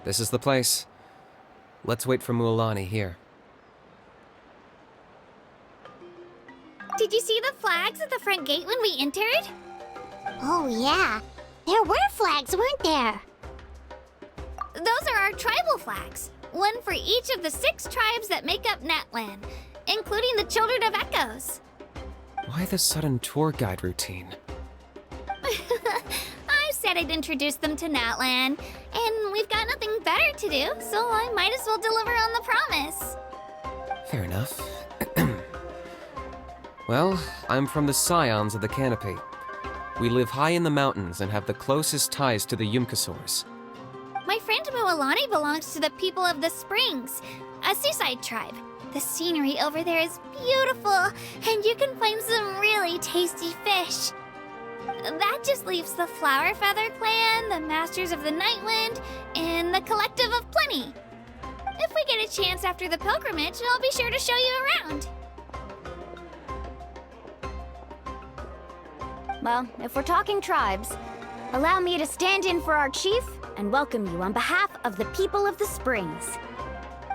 This is the place. Let's wait for Mualani here. Did you see the flags at the front gate when we entered? Oh, yeah. There were flags, weren't there? Those are our tribal flags. One for each of the 6 tribes that make up Natlan, including the Children of Echoes. Why the sudden tour guide routine? I said I'd introduce them to Natlan, and we've got nothing better to do, so I might as well deliver on the promise. Fair enough. Well, I'm from the Scions of the Canopy. We live high in the mountains and have the closest ties to the Yumkasaurs. My friend Mualani belongs to the people of the Springs, a seaside tribe. The scenery over there is beautiful, and you can find some really tasty fish. That just leaves the Flower Feather Clan, the Masters of the Nightwind, and the Collective of Plenty. If we get a chance after the pilgrimage, I'll be sure to show you around. Well, if we're talking tribes, allow me to stand in for our chief and welcome you on behalf of the people of the Springs.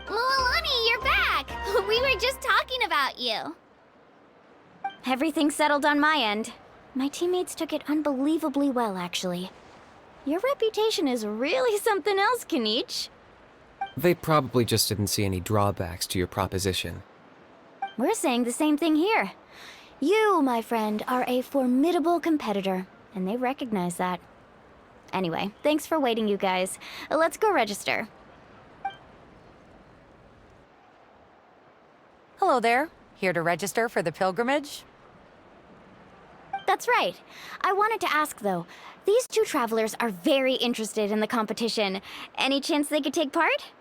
Mualani, you're back! We were just talking about you. Everything's settled on my end. My teammates took it unbelievably well, actually. Your reputation is really something else, Kanich. They probably just didn't see any drawbacks to your proposition. We're saying the same thing here. You, my friend, are a formidable competitor, and they recognize that. Anyway, thanks for waiting, you guys. Let's go register. Hello there. Here to register for the pilgrimage? That's right. I wanted to ask, though. These 2 travelers are very interested in the competition. Any chance they could take part?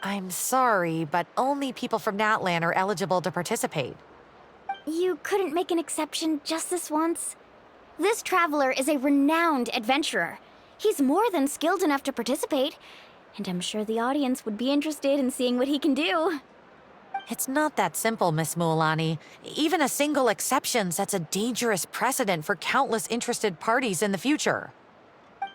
I'm sorry, but only people from Natlan are eligible to participate. You couldn't make an exception just this once? This traveler is a renowned adventurer. He's more than skilled enough to participate, and I'm sure the audience would be interested in seeing what he can do. It's not that simple, Miss Mualani. Even a single exception sets a dangerous precedent for countless interested parties in the future.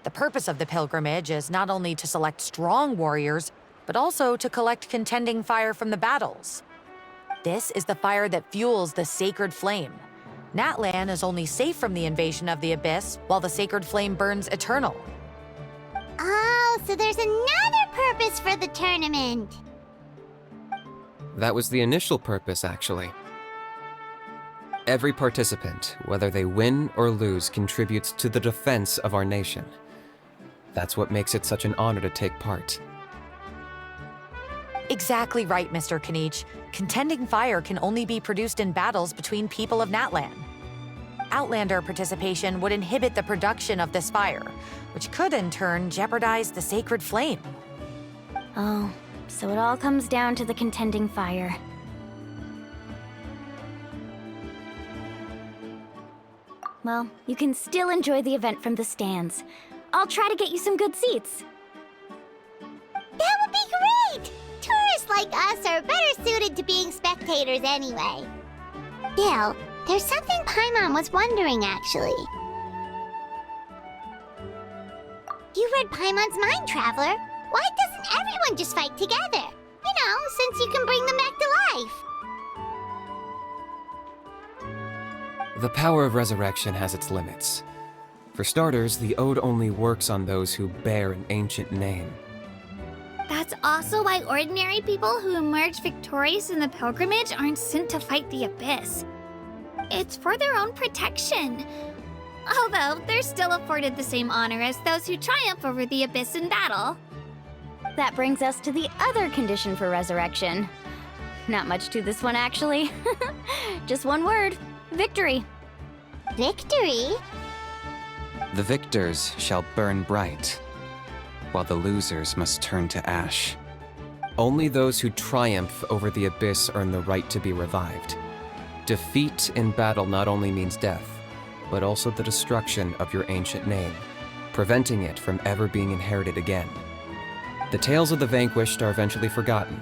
The purpose of the pilgrimage is not only to select strong warriors, but also to collect contending fire from the battles. This is the fire that fuels the sacred flame. Natlan is only safe from the invasion of the Abyss, while the sacred flame burns eternal. Oh, so there's another purpose for the tournament. That was the initial purpose, actually. Every participant, whether they win or lose, contributes to the defense of our nation. That's what makes it such an honor to take part. Exactly right, Mr. Kanich. Contending fire can only be produced in battles between people of Natlan. Outlander participation would inhibit the production of this fire, which could in turn jeopardize the sacred flame. Oh, so it all comes down to the contending fire. Well, you can still enjoy the event from the stands. I'll try to get you some good seats. That would be great! Tourists like us are better suited to being spectators anyway. Still, there's something Paimon was wondering, actually. You read Paimon's mind, Traveler. Why doesn't everyone just fight together? You know, since you can bring them back to life. The power of resurrection has its limits. For starters, the ode only works on those who bear an ancient name. That's also why ordinary people who emerge victorious in the pilgrimage aren't sent to fight the Abyss. It's for their own protection. Although, they're still afforded the same honor as those who triumph over the Abyss in battle. That brings us to the other condition for resurrection. Not much to this one, actually. Just one word: victory. Victory? The victors shall burn bright, while the losers must turn to ash. Only those who triumph over the Abyss earn the right to be revived. Defeat in battle not only means death, but also the destruction of your ancient name, preventing it from ever being inherited again. The tales of the vanquished are eventually forgotten,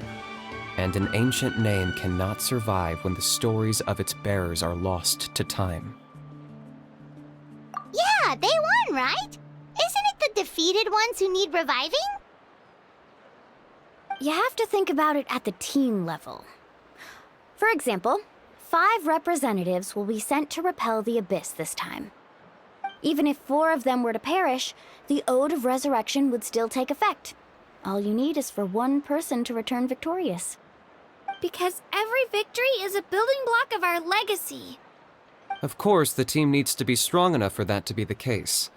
and an ancient name cannot survive when the stories of its bearers are lost to time. Yeah, they won, right? Isn't it the defeated ones who need reviving? You have to think about it at the team level. For example, 5 representatives will be sent to repel the Abyss this time. Even if 4 of them were to perish, the Ode of Resurrection would still take effect. All you need is for 1 person to return victorious. Because every victory is a building block of our legacy. Of course, the team needs to be strong enough for that to be the case.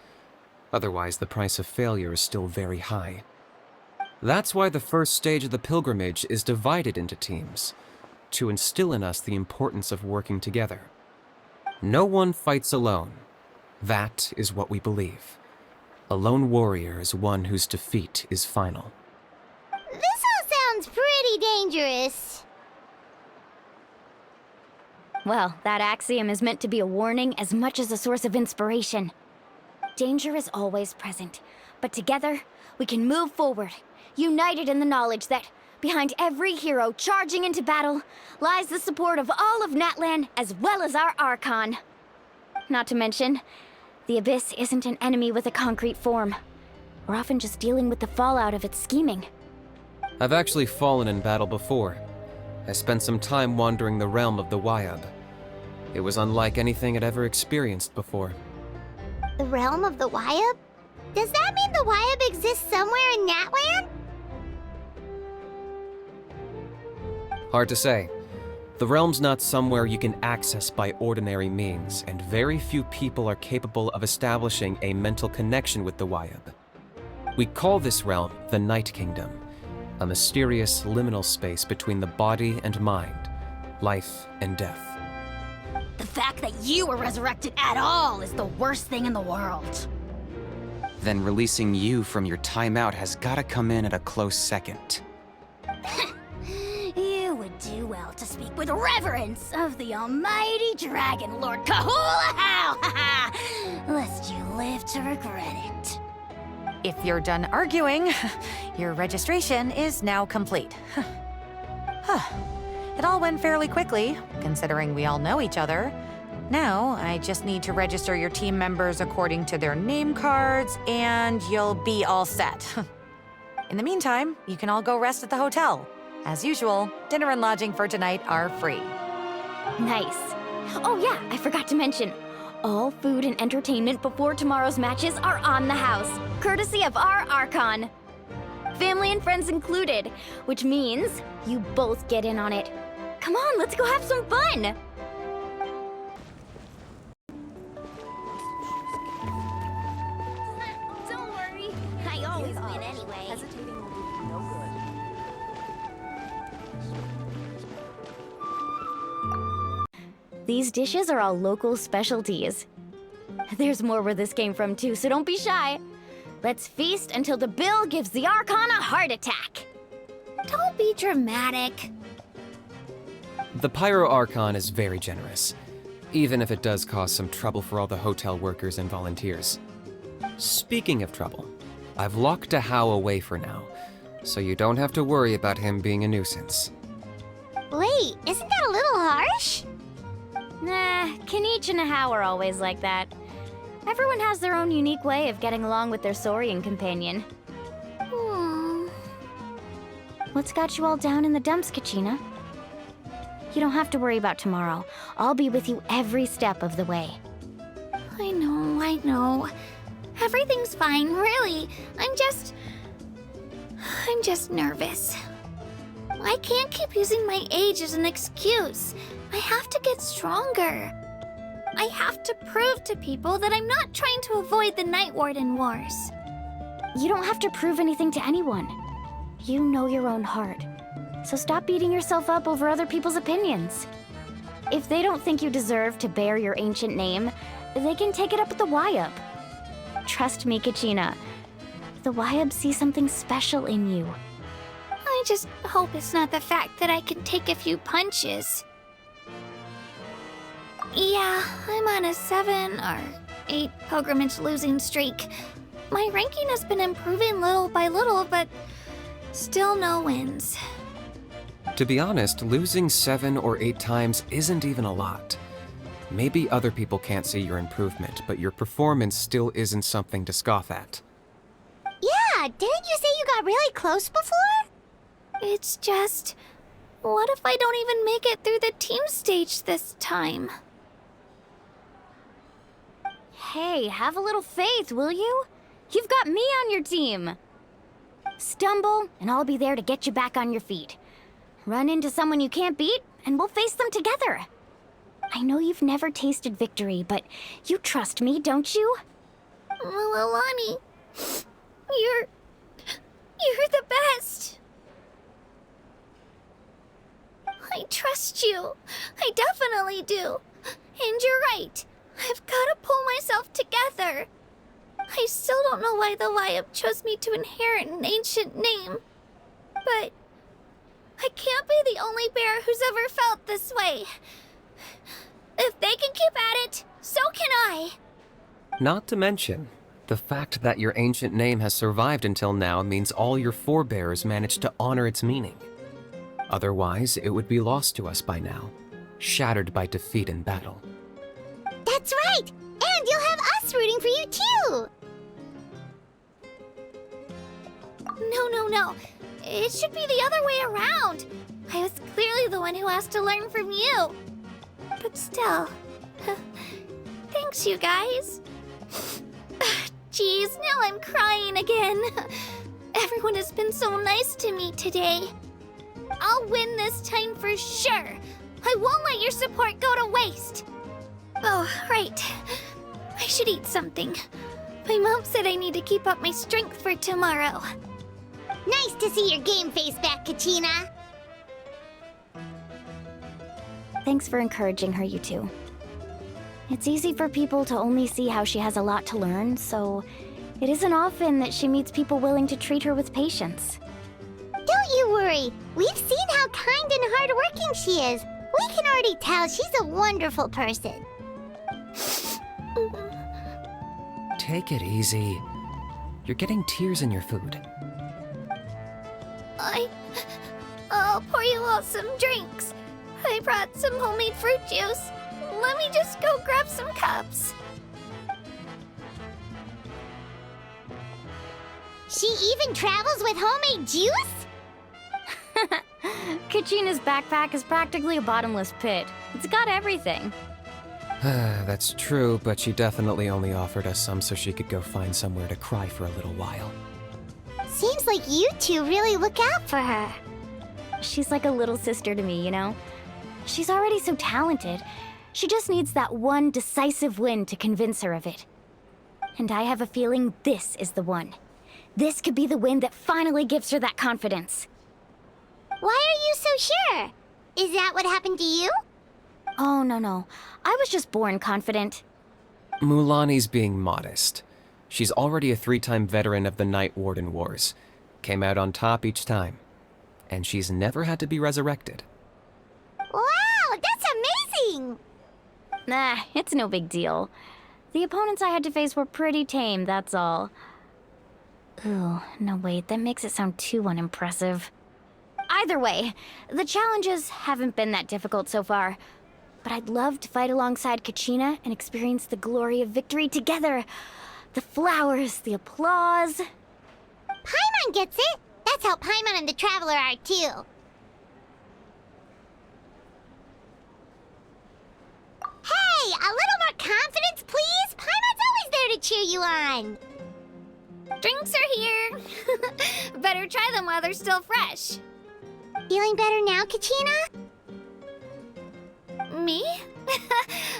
Otherwise, the price of failure is still very high. That's why the first stage of the pilgrimage is divided into teams, to instill in us the importance of working together. No one fights alone. That is what we believe. A lone warrior is one whose defeat is final. This all sounds pretty dangerous. Well, that axiom is meant to be a warning as much as a source of inspiration. Danger is always present, but together, we can move forward, united in the knowledge that behind every hero charging into battle lies the support of all of Natlan as well as our Archon. Not to mention, the Abyss isn't an enemy with a concrete form. We're often just dealing with the fallout of its scheming. I've actually fallen in battle before. I spent some time wandering the realm of the Wyab. It was unlike anything I'd ever experienced before. The realm of the Wyab? Does that mean the Wyab exists somewhere in Natlan? Hard to say. The realm's not somewhere you can access by ordinary means, and very few people are capable of establishing a mental connection with the Wyab. We call this realm the Night Kingdom, a mysterious liminal space between the body and mind, life and death. The fact that you were resurrected at all is the worst thing in the world. Then releasing you from your timeout has gotta come in at a close second. You would do well to speak with reverence of the almighty Dragon Lord Kahula-How, lest you live to regret it. If you're done arguing, your registration is now complete. It all went fairly quickly, considering we all know each other. Now, I just need to register your team members according to their name cards, and you'll be all set. In the meantime, you can all go rest at the hotel. As usual, dinner and lodging for tonight are free. Nice. Oh yeah, I forgot to mention. All food and entertainment before tomorrow's matches are on the house, courtesy of our Archon. Family and friends included, which means you both get in on it. Come on, let's go have some fun! Don't worry. I always win anyway. These dishes are all local specialties. There's more where this came from too, so don't be shy. Let's feast until the bill gives the Archon a heart attack. Don't be dramatic. The Pyro Archon is very generous, even if it does cause some trouble for all the hotel workers and volunteers. Speaking of trouble, I've locked a How away for now, so you don't have to worry about him being a nuisance. Wait, isn't that a little harsh? Nah, Kanich and How are always like that. Everyone has their own unique way of getting along with their Saurian companion. What's got you all down in the dumps, Kachina? You don't have to worry about tomorrow. I'll be with you every step of the way. I know. Everything's fine, really. I'm just nervous. I can't keep using my age as an excuse. I have to get stronger. I have to prove to people that I'm not trying to avoid the Night Warden Wars. You don't have to prove anything to anyone. You know your own heart. So stop beating yourself up over other people's opinions. If they don't think you deserve to bear your ancient name, they can take it up with the Wyab. Trust me, Kachina. The Wyab see something special in you. I just hope it's not the fact that I can take a few punches. Yeah, I'm on a 7 or 8 pilgrimage losing streak. My ranking has been improving little by little, but still no wins. To be honest, losing 7 or 8 times isn't even a lot. Maybe other people can't see your improvement, but your performance still isn't something to scoff at. Yeah, didn't you say you got really close before? It's just, what if I don't even make it through the team stage this time? Hey, have a little faith, will you? You've got me on your team. Stumble, and I'll be there to get you back on your feet. Run into someone you can't beat, and we'll face them together. I know you've never tasted victory, but you trust me, don't you? Mualani, you're the best. I trust you. I definitely do. And you're right. I've got to pull myself together. I still don't know why the Wyup chose me to inherit an ancient name. But I can't be the only bear who's ever felt this way. If they can keep at it, so can I. Not to mention, the fact that your ancient name has survived until now means all your forebears managed to honor its meaning. Otherwise, it would be lost to us by now, shattered by defeat in battle. That's right! And you'll have us rooting for you too! No. It should be the other way around. I was clearly the one who asked to learn from you. But still, thanks you guys. Geez, now I'm crying again. Everyone has been so nice to me today. I'll win this time for sure. I won't let your support go to waste. Oh, right. I should eat something. My mom said I need to keep up my strength for tomorrow. Nice to see your game face back, Kachina. Thanks for encouraging her, you two. It's easy for people to only see how she has a lot to learn, so it isn't often that she meets people willing to treat her with patience. Don't you worry. We've seen how kind and hardworking she is. We can already tell she's a wonderful person. Take it easy. You're getting tears in your food. I'll pour you all some drinks. I brought some homemade fruit juice. Let me just go grab some cups. She even travels with homemade juice? Kachina's backpack is practically a bottomless pit. It's got everything. That's true, but she definitely only offered us some so she could go find somewhere to cry for a little while. Seems like you two really look out for her. She's like a little sister to me, you know? She's already so talented. She just needs that one decisive win to convince her of it. And I have a feeling this is the one. This could be the win that finally gives her that confidence. Why are you so sure? Is that what happened to you? Oh, no. I was just born confident. Mualani's being modest. She's already a 3-time veteran of the Night Warden Wars. Came out on top each time. And she's never had to be resurrected. Wow, that's amazing! Nah, it's no big deal. The opponents I had to face were pretty tame, that's all. Ooh, no wait, that makes it sound too unimpressive. Either way, the challenges haven't been that difficult so far. But I'd love to fight alongside Kachina and experience the glory of victory together. The flowers, the applause. Paimon gets it! That's how Paimon and the Traveler are too. Hey, a little more confidence, please? Paimon's always there to cheer you on. Drinks are here. Better try them while they're still fresh. Feeling better now, Kachina? Me?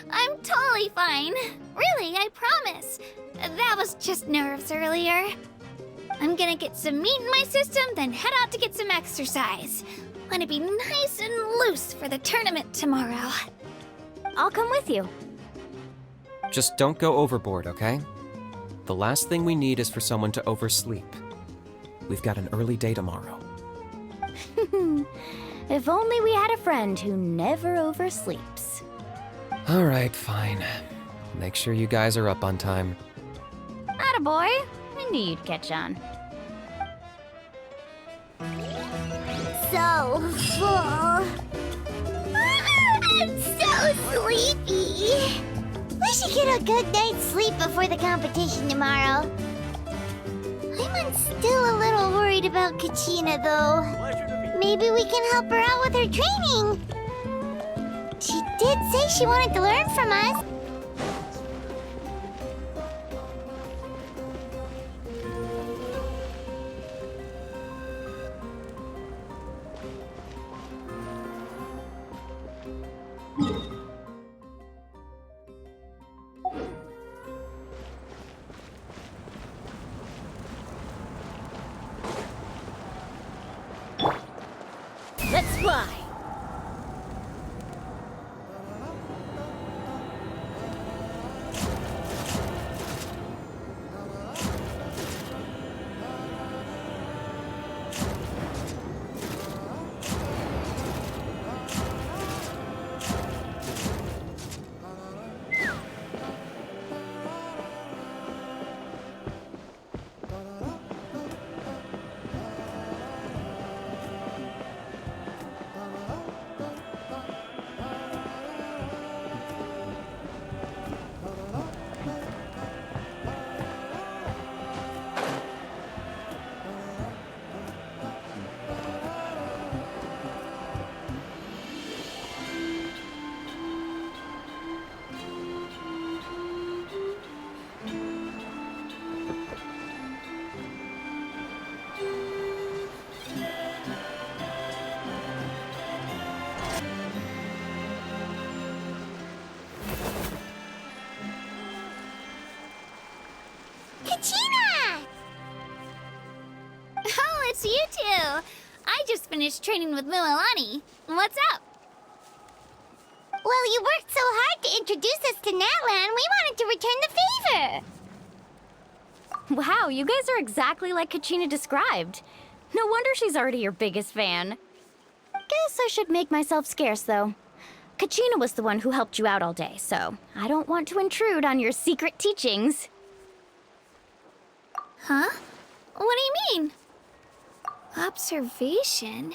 I'm totally fine. Really, I promise. That was just nerves earlier. I'm gonna get some meat in my system, then head out to get some exercise. Wanna be nice and loose for the tournament tomorrow. I'll come with you. Just don't go overboard, okay? The last thing we need is for someone to oversleep. We've got an early day tomorrow. If only we had a friend who never oversleeps. All right, fine. Make sure you guys are up on time. Attaboy. I knew you'd catch on. So full. I'm so sleepy. We should get a good night's sleep before the competition tomorrow. I'm still a little worried about Kachina, though. Maybe we can help her out with her training. She did say she wanted to learn from us. Let's fly! Kachina! Oh, it's you two! I just finished training with Mualani. What's up? Well, you worked so hard to introduce us to Natlan, we wanted to return the favor. Wow, you guys are exactly like Kachina described. No wonder she's already your biggest fan. Guess I should make myself scarce, though. Kachina was the one who helped you out all day, so I don't want to intrude on your secret teachings. Huh? What do you mean? Observation?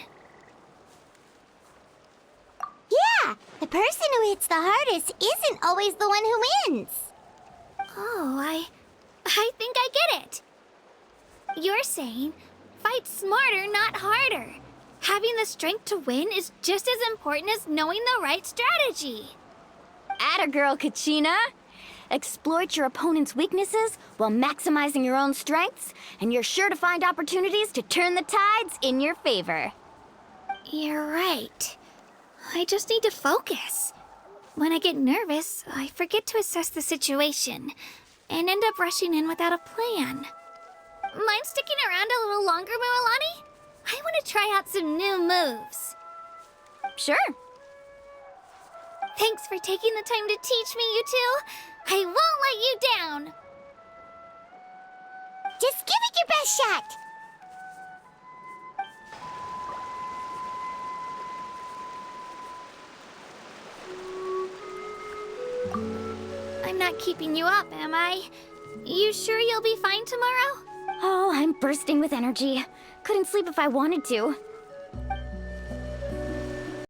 Yeah, the person who hits the hardest isn't always the one who wins. Oh, I think I get it. You're saying, fight smarter, not harder. Having the strength to win is just as important as knowing the right strategy. Atta girl, Kachina! Exploit your opponent's weaknesses while maximizing your own strengths, and you're sure to find opportunities to turn the tides in your favor. You're right. I just need to focus. When I get nervous, I forget to assess the situation and end up rushing in without a plan. Mind sticking around a little longer, Mualani? I want to try out some new moves. Sure. Thanks for taking the time to teach me, you two. I won't let you down. Just give it your best shot. I'm not keeping you up, am I? You sure you'll be fine tomorrow? Oh, I'm bursting with energy. Couldn't sleep if I wanted to.